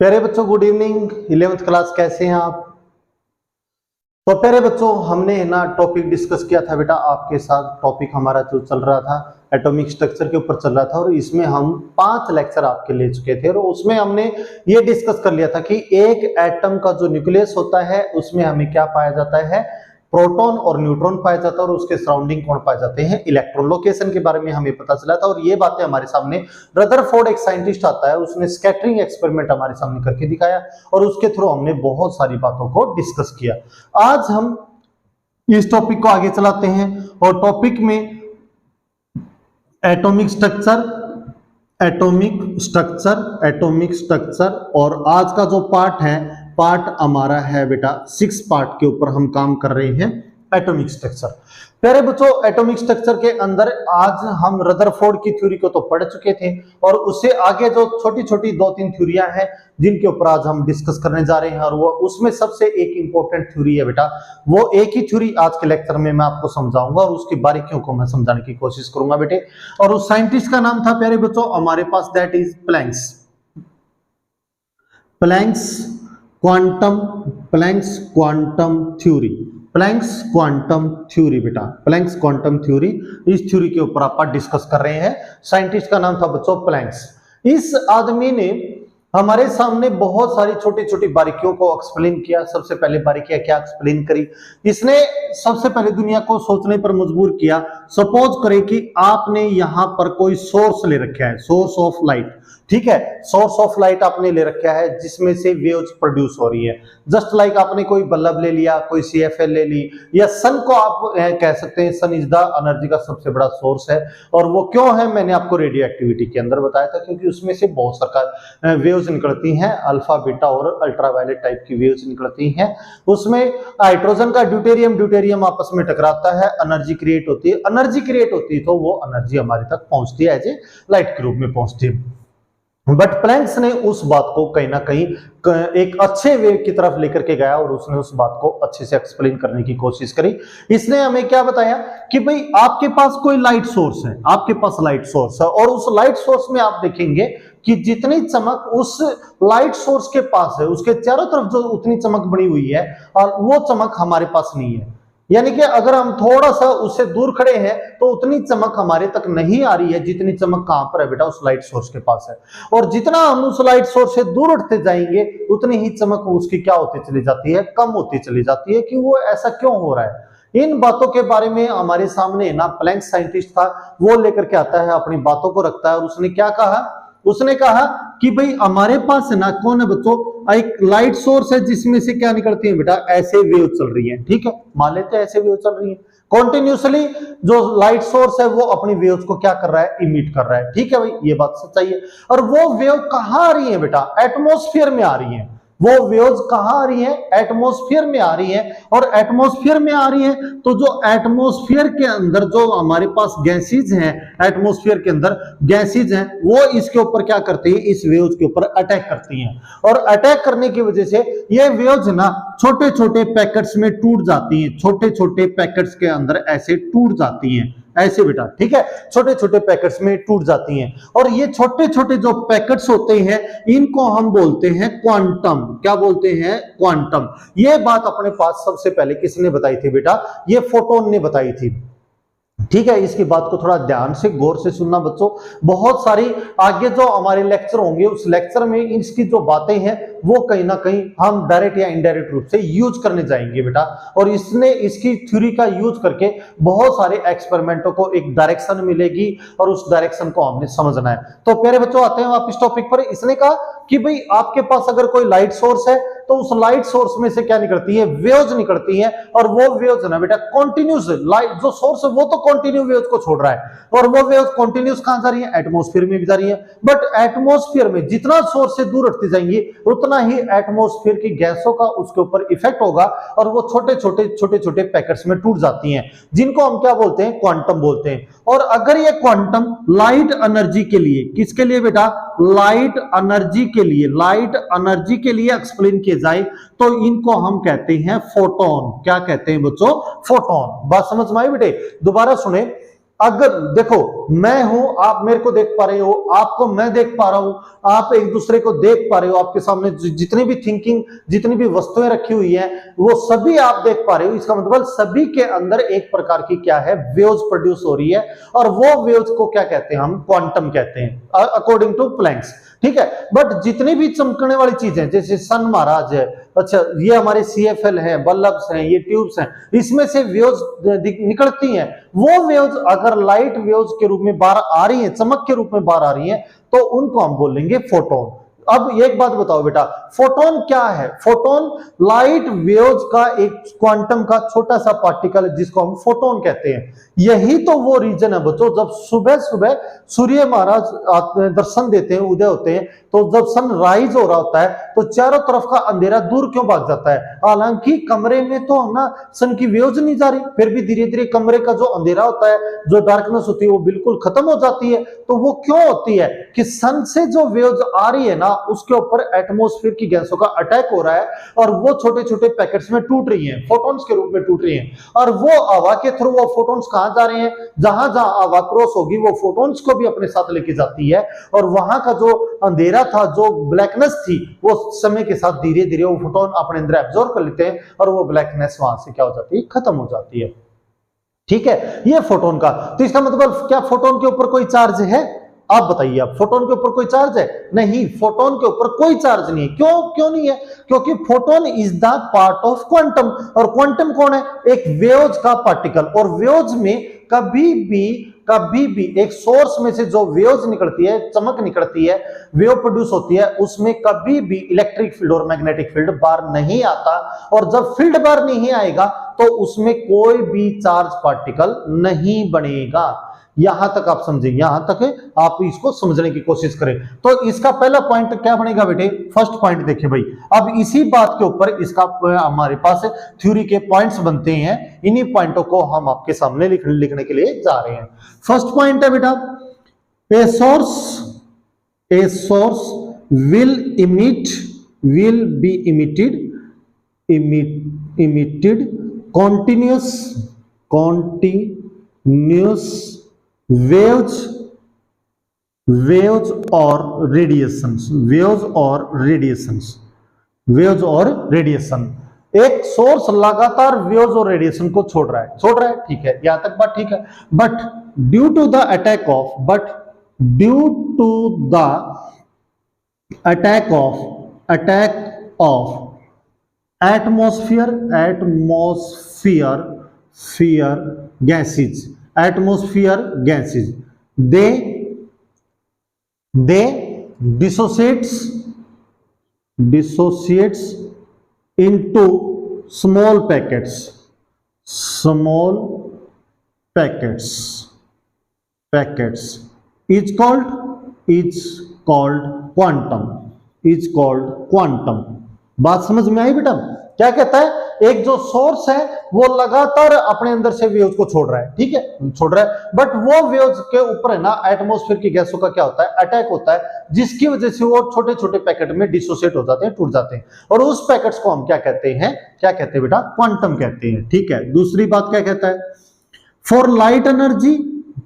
प्यारे बच्चों, good evening. 11th class, कैसे हैं आप? तो प्यारे बच्चों, हमने ना टॉपिक डिस्कस किया था बेटा आपके साथ। टॉपिक हमारा जो चल रहा था एटॉमिक स्ट्रक्चर के ऊपर चल रहा था और इसमें हम 5 लेक्चर आपके ले चुके थे और उसमें हमने ये डिस्कस कर लिया था कि एक एटम का जो न्यूक्लियस होता है उसमें हमें क्या पाया जाता है, प्रोटॉन और न्यूट्रॉन पाया जाता है और उसके सराउंडिंग कौन पाए जाते हैं, इलेक्ट्रॉन। लोकेशन के बारे में हमें पता चला था और ये बातें हमारे सामने रदरफोर्ड एक साइंटिस्ट आता है, उसने स्कैटरिंग एक्सपेरिमेंट हमारे सामने करके दिखाया और उसके थ्रू हमने बहुत सारी बातों को डिस्कस किया। आज हम इस टॉपिक को आगे चलाते हैं और टॉपिक में एटॉमिक स्ट्रक्चर और आज का जो पार्ट हमारा है बेटा 6 पार्ट के ऊपर हम काम कर रहे हैं, एटॉमिक स्ट्रक्चर। प्यारे बच्चों, एटॉमिक स्ट्रक्चर के अंदर आज हम रदरफोर्ड की थ्योरी को तो पढ़ चुके थे और उससे आगे जो छोटी छोटी 2-3 थ्योरियां हैं जिनके ऊपर आज हम डिस्कस करने जा रहे हैं और वो उसमें सबसे एक इंपॉर्टेंट थ्योरी है बेटा, वो एक ही थ्योरी आज के लेक्चर में मैं आपको समझाऊंगा और उसकी बारीकियों को मैं समझाने की कोशिश करूंगा बेटे। और उस साइंटिस्ट का नाम था प्यारे बच्चों हमारे पास, that is Planck's quantum theory बेटा, प्लैंक्स क्वांटम थ्योरी। इस थ्योरी के ऊपर आप डिस्कस कर रहे हैं। साइंटिस्ट का नाम था बच्चों प्लैंक्स। इस आदमी ने हमारे सामने बहुत सारी छोटी छोटी बारीकियों को एक्सप्लेन किया। सबसे पहले बारीकियां क्या एक्सप्लेन करी, इसने सबसे पहले दुनिया को सोचने पर मजबूर किया। सपोज करें कि आपने यहां पर कोई सोर्स ले रखा है, सोर्स ऑफ लाइट, ठीक है, सोर्स ऑफ लाइट आपने ले रखा है जिसमें से वेव्स प्रोड्यूस हो रही है। जस्ट लाइक आपने कोई बल्ब ले लिया, कोई CFL ले ली, या सन को आप कह सकते हैं सन इज द एनर्जी का सबसे बड़ा सोर्स है। और वो क्यों है मैंने आपको रेडियो एक्टिविटी के अंदर बताया था, क्योंकि उसमें से बहुत सारा वेव्स निकलती हैं, अल्फा बीटा और अल्ट्रावायलेट टाइप की वेव्स निकलती हैं। उसमें हाइड्रोजन का ड्यूटेरियम आपस में टकराता है, एनर्जी क्रिएट होती है, तो वो एनर्जी हमारे तक पहुंचती है, एज ए लाइट के रूप में पहुंचती है। बट प्लैंक्स ने उस बात को कहीं ना कहीं एक अच्छे वे की तरफ लेकर के गया और उसने उस बात को अच्छे से एक्सप्लेन करने की कोशिश करी। इसने हमें क्या बताया कि भाई आपके पास कोई लाइट सोर्स है, और उस लाइट सोर्स में आप देखेंगे कि जितनी चमक उस लाइट सोर्स के पास है उसके चारों तरफ जो उतनी चमक बनी हुई है और वो चमक हमारे पास नहीं है। यानी कि अगर हम थोड़ा सा उससे दूर खड़े हैं तो उतनी चमक हमारे तक नहीं आ रही है जितनी चमक कहां पर है बेटा, उस लाइट सोर्स के पास है। और जितना हम उस लाइट सोर्स से दूर उठते जाएंगे उतनी ही चमक उसकी क्या होती चली जाती है, कम होती चली जाती है। कि वो ऐसा क्यों हो रहा है, इन बातों के बारे में हमारे सामने ना प्लैंक साइंटिस्ट था, वो लेकर के आता है, अपनी बातों को रखता है। और उसने क्या कहा, उसने कहा कि भाई हमारे पास ना कौन है बच्चों, एक लाइट सोर्स है जिसमें से क्या निकलती है बेटा, ऐसे वेव चल रही है। ठीक है, मान लेते हैं ऐसे वेव चल रही है कॉन्टिन्यूसली। जो लाइट सोर्स है वो अपनी वेव्स को क्या कर रहा है, इमिट कर रहा है। ठीक है भाई, ये बात सच्चाई है। और वो वेव कहां आ रही है बेटा, एटमॉस्फेयर में आ रही है। वो वेव्स कहां आ रही है, एटमॉस्फेयर में आ रही है। और एटमॉस्फेयर में आ रही है तो जो एटमॉस्फेयर के अंदर जो हमारे पास गैसेज हैं, एटमॉस्फेयर के अंदर गैसेज हैं, वो इसके ऊपर क्या करती है, इस वेव्स के ऊपर अटैक करती हैं। और अटैक करने की वजह से ये वेव्स ना छोटे छोटे पैकेट्स में टूट जाती हैं, छोटे छोटे पैकेट्स के अंदर ऐसे टूट जाती हैं, ऐसे बेटा। ठीक है, छोटे छोटे पैकेट्स में टूट जाती हैं। और ये छोटे छोटे जो पैकेट्स होते हैं इनको हम बोलते हैं क्वांटम। क्या बोलते हैं, क्वांटम। ये बात अपने पास सबसे पहले किसने बताई थी बेटा, ये फोटोन ने बताई थी। ठीक है, इसकी बात को थोड़ा ध्यान से गौर से सुनना बच्चों। बहुत सारी आगे जो हमारे लेक्चर होंगे उस लेक्चर में इसकी जो बातें हैं वो कहीं ना कहीं हम डायरेक्ट या इनडायरेक्ट रूप से यूज करने जाएंगे बेटा। और इसने इसकी थ्योरी का यूज करके बहुत सारे एक्सपेरिमेंटों को एक डायरेक्शन मिलेगी और उस डायरेक्शन को हमने समझना है। तो प्यारे बच्चों, आते हैं वापस टॉपिक पर। इसने कहा कि भाई आपके पास अगर कोई लाइट सोर्स है तो उस लाइट सोर्स में से क्या निकलती है, वेव्स निकलती हैं। और वो वेव्स ना बेटा कॉन्टिन्यूस, लाइट जो सोर्स है वो तो कॉन्टिन्यू वेव्स को छोड़ रहा है और वो वेव्स कॉन्टिन्यूस कहां जा रही है, एटमॉस्फेयर में भी जा रही है। बट एटमॉस्फेयर में जितना सोर्स से दूर उठती जाएंगी उतना ही एटमॉस्फेयर की गैसों का उसके ऊपर इफेक्ट होगा और वो छोटे छोटे पैकेट्स में टूट जाती हैं, जिनको हम क्या बोलते हैं, क्वांटम बोलते हैं। और अगर ये क्वांटम लाइट एनर्जी के लिए, किसके लिए बेटा, लाइट एनर्जी के लिए एक्सप्लेन किए जाए तो इनको हम कहते हैं फोटोन। क्या कहते हैं बच्चों, फोटोन। बात समझ में आई बेटे, दोबारा सुने। अगर देखो मैं हूं, आप मेरे को देख पा रहे हो, आपको मैं देख पा रहा हूं, आप एक दूसरे को देख पा रहे हो, आपके सामने जितनी भी थिंकिंग, जितनी भी वस्तुएं रखी हुई हैं वो सभी आप देख पा रहे हो। इसका मतलब सभी के अंदर एक प्रकार की क्या है, वेव्स प्रोड्यूस हो रही है, और वो वेव्स को क्या कहते हैं, हम क्वांटम कहते हैं अकॉर्डिंग टू प्लैंक्स। ठीक है, बट जितनी भी चमकने वाली चीजें जैसे सन महाराज है, अच्छा ये हमारे CFL है, बल्ब्स हैं, ये ट्यूब्स हैं, इसमें से वेव्स निकलती हैं। वो वेव्स अगर लाइट वेव्स के रूप में बाहर आ रही हैं, चमक के रूप में बाहर आ रही हैं, तो उनको हम बोलेंगे फोटोन। अब एक बात बताओ बेटा, फोटोन क्या है? फोटोन लाइट वेव्स का एक क्वांटम का छोटा सा पार्टिकल है जिसको हम फोटोन कहते हैं। यही तो वो रीजन है बच्चों, जब सुबह सुबह सूर्य महाराज दर्शन देते हैं, उदय होते हैं, तो जब सन राइज हो रहा होता है तो चारों तरफ का अंधेरा दूर क्यों भाग जाता है? हालांकि कमरे में तो ना सन की वेव्स नहीं जा रही, फिर भी धीरे धीरे कमरे का जो अंधेरा होता है, जो डार्कनेस होती है, वो बिल्कुल खत्म हो जाती है। तो वो क्यों होती है कि सन से जो वेव्स आ रही है ना, उसके ऊपर एटमॉस्फेयर की गैसों का अटैक हो रहा है और वो छोटे छोटे पैकेट्स में टूट रही हैं, फोटॉन्स के रूप में टूट रही हैं, और वो हवा के थ्रू वो फोटॉन्स कहां जा रहे हैं? जहां जहां हवा क्रॉस होगी वो फोटॉन्स को भी अपने साथ लेके जाती है, और वहां का जो अंधेरा था, जो ब्लैकनेस थी, वो समय के साथ धीरे धीरे वो फोटोन अपने अंदर एब्जॉर्ब कर लेते हैं, और वो ब्लैकनेस वहां से क्या हो जाती है, खत्म हो जाती है। ठीक है, ये फोटोन का। तो इसका मतलब क्या फोटोन के ऊपर कोई चार्ज है? आप बताइए, आप फोटोन के ऊपर कोई चार्ज है? नहीं, फोटोन के ऊपर कोई चार्ज नहीं है। क्यों नहीं है? क्योंकि photon is the part of quantum, और क्वांटम कौन है? एक वेव्स का पार्टिकल, और वेव्स में कभी भी एक सोर्स में से जो वेव्स निकलती है, चमक निकलती है, वेव प्रोड्यूस होती है, उसमें कभी भी इलेक्ट्रिक फील्ड और मैग्नेटिक फील्ड बाहर नहीं आता, और जब फील्ड बाहर नहीं आएगा तो उसमें कोई भी चार्ज पार्टिकल नहीं बनेगा। यहां तक आप समझे, यहां तक आप इसको समझने की कोशिश करें। तो इसका पहला पॉइंट क्या बनेगा बेटे? फर्स्ट पॉइंट देखिए भाई, अब इसी बात के ऊपर इसका हमारे पास थ्योरी के पॉइंट्स बनते हैं, इन्हीं पॉइंटों को हम आपके सामने लिखने के लिए जा रहे हैं। फर्स्ट पॉइंट है बेटा, a source will be emitted continuous waves or radiations। एक सोर्स लगातार वेव्स और रेडिएशन को छोड़ रहा है, ठीक है, यहां तक बात ठीक है। But due to the attack of atmosphere gases, they dissociates into small packets is called quantum। बात समझ में आई बेटा? क्या कहता है? एक जो सोर्स है वो लगातार अपने अंदर से वेव्स को छोड़ रहा है, ठीक है, छोड़ रहा है, बट वो वेव्स के ऊपर है ना एटमॉस्फेयर की गैसों का क्या होता है, अटैक होता है, जिसकी वजह से वो छोटे छोटे पैकेट में डिसोसिएट हो जाते हैं, टूट जाते हैं, और उस पैकेट्स को हम क्या कहते हैं बेटा? क्वांटम कहते हैं। ठीक है, दूसरी बात क्या कहता है? फॉर लाइट एनर्जी,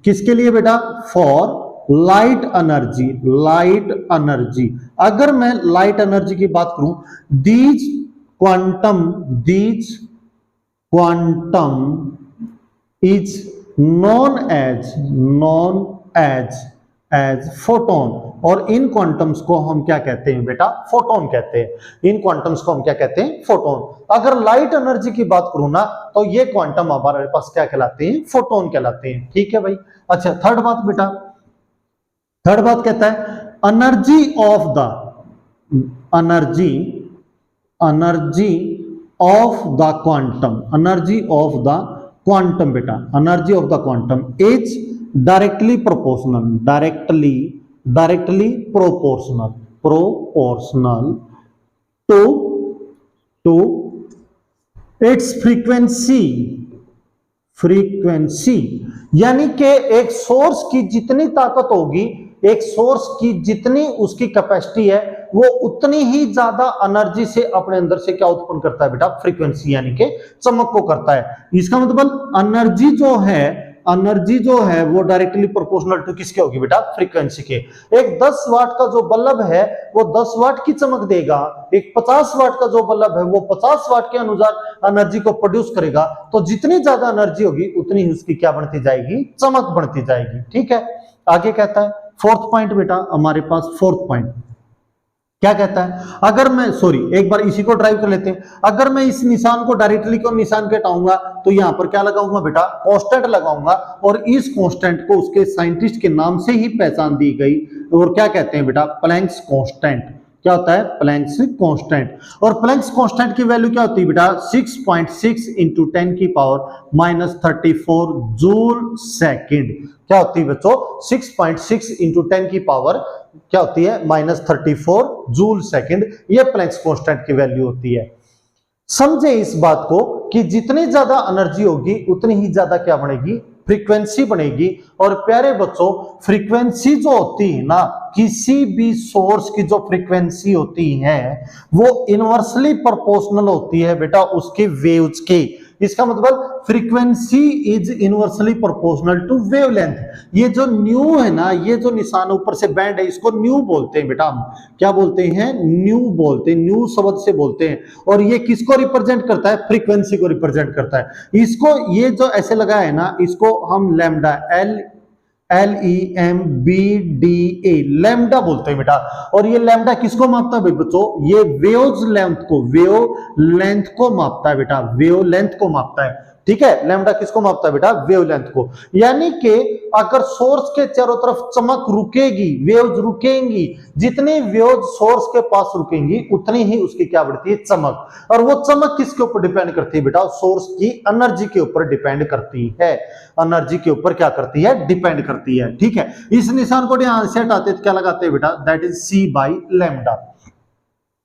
किसके लिए बेटा? For light energy. अगर मैं लाइट एनर्जी की बात करूं, these quantum is known as photon, और इन क्वांटम्स को हम क्या कहते हैं बेटा? फोटोन कहते हैं। इन क्वांटम्स को हम क्या कहते हैं? फोटोन। अगर लाइट एनर्जी की बात करूं ना, तो ये क्वांटम हमारे पास क्या कहलाते हैं? फोटोन कहलाते हैं। ठीक है भाई। अच्छा, थर्ड बात बेटा, थर्ड बात कहता है एनर्जी ऑफ द क्वांटम बेटा, energy of the quantum is directly proportional to its frequency. यानी कि एक सोर्स की जितनी ताकत होगी, एक सोर्स की जितनी उसकी कैपेसिटी है, वो उतनी ही ज्यादा एनर्जी से अपने अंदर से क्या उत्पन्न करता है बेटा? फ्रीक्वेंसी, यानी कि चमक को करता है। इसका मतलब एनर्जी जो है एनर्जी जो है वो डायरेक्टली प्रोपोर्शनल टू किसके होगी बेटा, फ्रीक्वेंसी के। एक 10 वाट का जो बल्ब है वो 10 वाट की चमक देगा, एक 50 वाट का जो बल्ब है वो 50 वाट के अनुसार एनर्जी को प्रोड्यूस करेगा। तो जितनी ज्यादा एनर्जी होगी उतनी ही उसकी क्या बढ़ती जाएगी, चमक बढ़ती जाएगी। ठीक है, आगे कहता है फोर्थ पॉइंट बेटा हमारे पास, फोर्थ पॉइंट क्या कहता है, अगर मैं एक बार इसी को ड्राइव कर लेते हैं। अगर मैं इस निशान को डायरेक्टली क्यों निशान के हटाऊंगा, तो यहां पर क्या लगाऊंगा बेटा, कांस्टेंट लगाऊंगा, और इस कांस्टेंट को उसके साइंटिस्ट के नाम से ही पहचान दी गई, और क्या कहते हैं बेटा, प्लैंक्स कांस्टेंट। क्या होता है, प्लैंक्स कांस्टेंट। और प्लैंक्स कांस्टेंट की वैल्यू क्या होती है बेटा, 6.6 इंटू 10 की पावर -34 जूल सेकेंड। क्या होती है बच्चों, 6.6 इंटू 10 की पावर क्या होती है, -34 जूल सेकेंड। ये प्लैंक्स कांस्टेंट की वैल्यू होती है। समझे इस बात को कि जितनी ज्यादा एनर्जी होगी उतनी ही ज्यादा क्या बनेगी, फ्रीक्वेंसी बनेगी। और प्यारे बच्चों, फ्रीक्वेंसी जो होती है ना, किसी भी सोर्स की जो फ्रीक्वेंसी होती है वो इनवर्सली प्रोपोर्शनल होती है बेटा उसके वेव्स के। इसका मतलब frequency is inversely proportional to wavelength. ये जो न्यू है ना, ये जो निशान ऊपर से बैंड है, इसको न्यू बोलते हैं बेटा। हम क्या बोलते हैं, न्यू बोलते हैं, न्यू शब्द से बोलते हैं। और ये किसको रिप्रेजेंट करता है, फ्रीक्वेंसी को रिप्रेजेंट करता है। इसको ये जो ऐसे लगा है ना, इसको हम लैम्डा LEMBDA लैम्डा बोलते हैं बेटा। और ये लैम्डा किसको मापता है बच्चों, ये वेव लेंथ को मापता है बेटा, वेव लेंथ को मापता है। ठीक है, लैम्डा किसको मापता है बेटा, वेवलेंथ को। यानी कि अगर सोर्स के चारों तरफ चमक रुकेगी, वेव्स रुकेंगी, जितनी वेव्स सोर्स के पास रुकेंगी उतनी ही उसकी क्या बढ़ती है, चमक। और वो चमक किसके ऊपर डिपेंड करती है बेटा, सोर्स की एनर्जी के ऊपर डिपेंड करती है। एनर्जी के ऊपर क्या करती है, डिपेंड करती है। ठीक है, इस निशान को यहां से हटाते तो क्या लगाते हैं बेटा, that is C by lambda.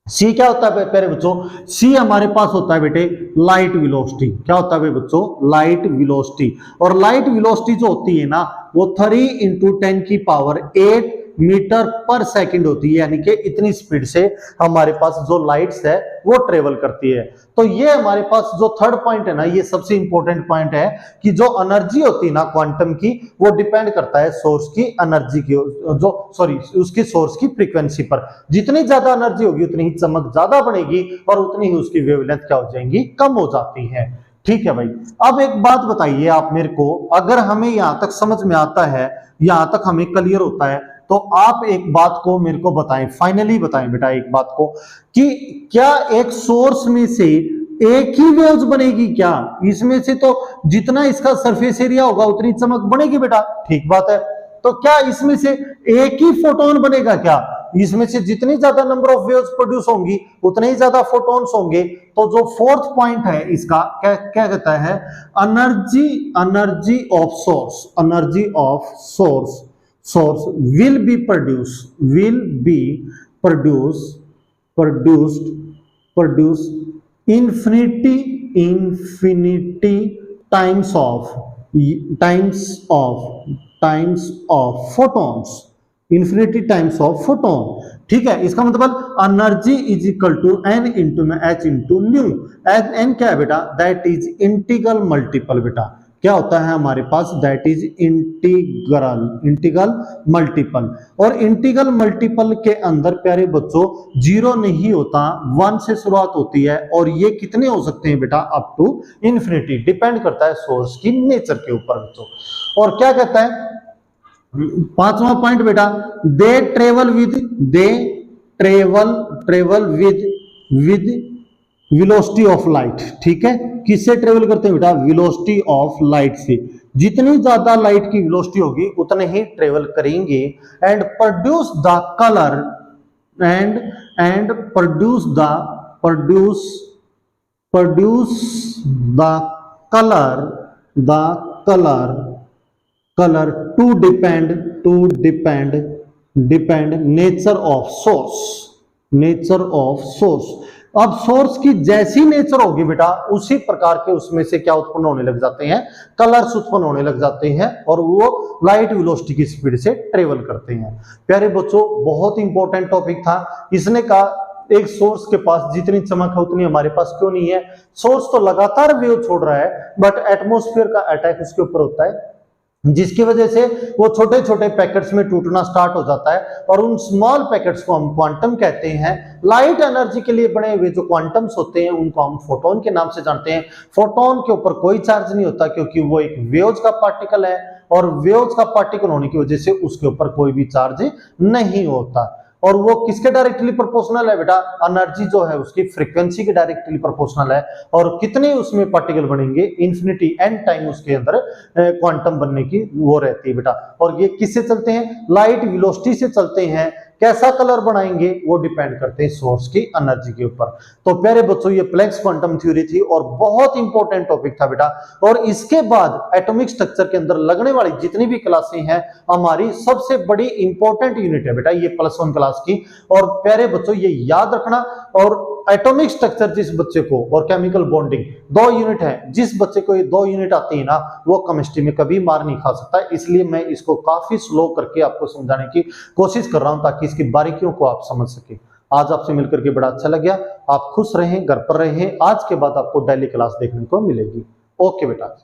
C क्या होता है प्यारे बच्चों, सी हमारे पास होता है बेटे लाइट वेलोसिटी। क्या होता है बच्चों, लाइट वेलोसिटी। और लाइट वेलोसिटी जो होती है ना वो 3 इंटू 10 की पावर 8 मीटर पर सेकंड होती है। यानी कि इतनी स्पीड से हमारे पास जो लाइट्स है वो ट्रेवल करती है। तो ये हमारे पास जो थर्ड पॉइंट है ना, ये सबसे इंपॉर्टेंट पॉइंट है कि जो एनर्जी होती है ना क्वांटम की, वो डिपेंड करता है सोर्स की एनर्जी की, उसकी सोर्स की फ्रीक्वेंसी पर। जितनी ज्यादा एनर्जी होगी उतनी ही चमक ज्यादा बनेगी और उतनी ही उसकी वेवलेंथ क्या हो जाएंगी, कम हो जाती है। ठीक है भाई, अब एक बात बताइए आप मेरे को, अगर हमें यहां तक समझ में आता है, यहां तक हमें क्लियर होता है, तो आप एक बात को मेरे को बताएं, फाइनली बताएं बेटा एक बात को, कि क्या एक सोर्स में से एक ही वेव्स बनेगी क्या? इसमें से तो जितना इसका सरफेस एरिया होगा उतनी चमक बनेगी बेटा, ठीक बात है। तो क्या इसमें से एक ही फोटोन बनेगा क्या? इसमें से जितनी ज्यादा नंबर ऑफ वेव्स प्रोड्यूस होंगी उतने ही ज्यादा फोटोन्स होंगे। तो जो फोर्थ पॉइंट है इसका क्या कहता है, energy of source will be produced infinity times of photons, infinity times of photon। ठीक है, इसका मतलब energy is equal to n into में h इंटू न्यू। n क्या है बेटा, दैट इज इंटीग्रल मल्टीपल बेटा। क्या होता है हमारे पास, दैट इज इंटीग्रल मल्टीपल। और इंटीग्रल मल्टीपल के अंदर प्यारे बच्चों 0 नहीं होता, 1 से शुरुआत होती है। और ये कितने हो सकते हैं बेटा, अप टू इंफिनिटी। डिपेंड करता है सोर्स की नेचर के ऊपर बच्चों। और क्या कहता है पांचवा पॉइंट बेटा, they travel with velocity of light. ठीक है, किससे ट्रेवल करते हैं बेटा, वेलोसिटी ऑफ लाइट से। जितनी ज्यादा लाइट की वेलोसिटी होगी उतने ही ट्रेवल करेंगे। And produce the colour to depend nature of source. अब सोर्स की जैसी नेचर होगी बेटा उसी प्रकार के उसमें से क्या उत्पन्न होने लग जाते हैं, कलर्स उत्पन्न होने लग जाते हैं, और वो लाइट वेलोसिटी की स्पीड से ट्रेवल करते हैं। प्यारे बच्चों, बहुत इंपॉर्टेंट टॉपिक था। इसने कहा एक सोर्स के पास जितनी चमक है उतनी हमारे पास क्यों नहीं है। सोर्स तो लगातार वेव छोड़ रहा है, बट एटमॉस्फेयर का अटैक उसके ऊपर होता है, जिसकी वजह से वो छोटे छोटे पैकेट्स में टूटना स्टार्ट हो जाता है और उन स्मॉल पैकेट्स को हम क्वांटम कहते हैं। लाइट एनर्जी के लिए बने हुए जो क्वांटम्स होते हैं उनको हम फोटोन के नाम से जानते हैं। फोटोन के ऊपर कोई चार्ज नहीं होता क्योंकि वो एक वेव्स का पार्टिकल है और वेव्स का पार्टिकल होने की वजह से उसके ऊपर कोई भी चार्ज नहीं होता। और वो किसके डायरेक्टली प्रोपोर्शनल है बेटा, एनर्जी जो है उसकी फ्रीक्वेंसी के डायरेक्टली प्रोपोर्शनल है। और कितने उसमें पार्टिकल बनेंगे, इंफिनिटी एन टाइम उसके अंदर क्वांटम बनने की वो रहती है बेटा। और ये किससे चलते हैं, लाइट वेलोसिटी से चलते हैं। कैसा कलर बनाएंगे वो डिपेंड करते हैं सोर्स की एनर्जी के ऊपर। तो प्यारे बच्चों ये प्लैंक्स क्वांटम थ्योरी थी और बहुत इंपॉर्टेंट टॉपिक था बेटा। और इसके बाद एटॉमिक स्ट्रक्चर के अंदर लगने वाली जितनी भी क्लासें हैं हमारी सबसे बड़ी इंपॉर्टेंट यूनिट है बेटा ये +1 क्लास की। और प्यारे बच्चों ये याद रखना, और एटॉमिक स्ट्रक्चर जिस बच्चे को और केमिकल बॉन्डिंग 2 यूनिट है, जिस बच्चे को ये 2 यूनिट आती है ना वो केमिस्ट्री में कभी मार नहीं खा सकता। इसलिए मैं इसको काफी स्लो करके आपको समझाने की कोशिश कर रहा हूं ताकि इसकी बारीकियों को आप समझ सके। आज आपसे मिलकर के बड़ा अच्छा लग गया। आप खुश रहें, घर पर रहें। आज के बाद आपको डेली क्लास देखने को मिलेगी। ओके बेटा।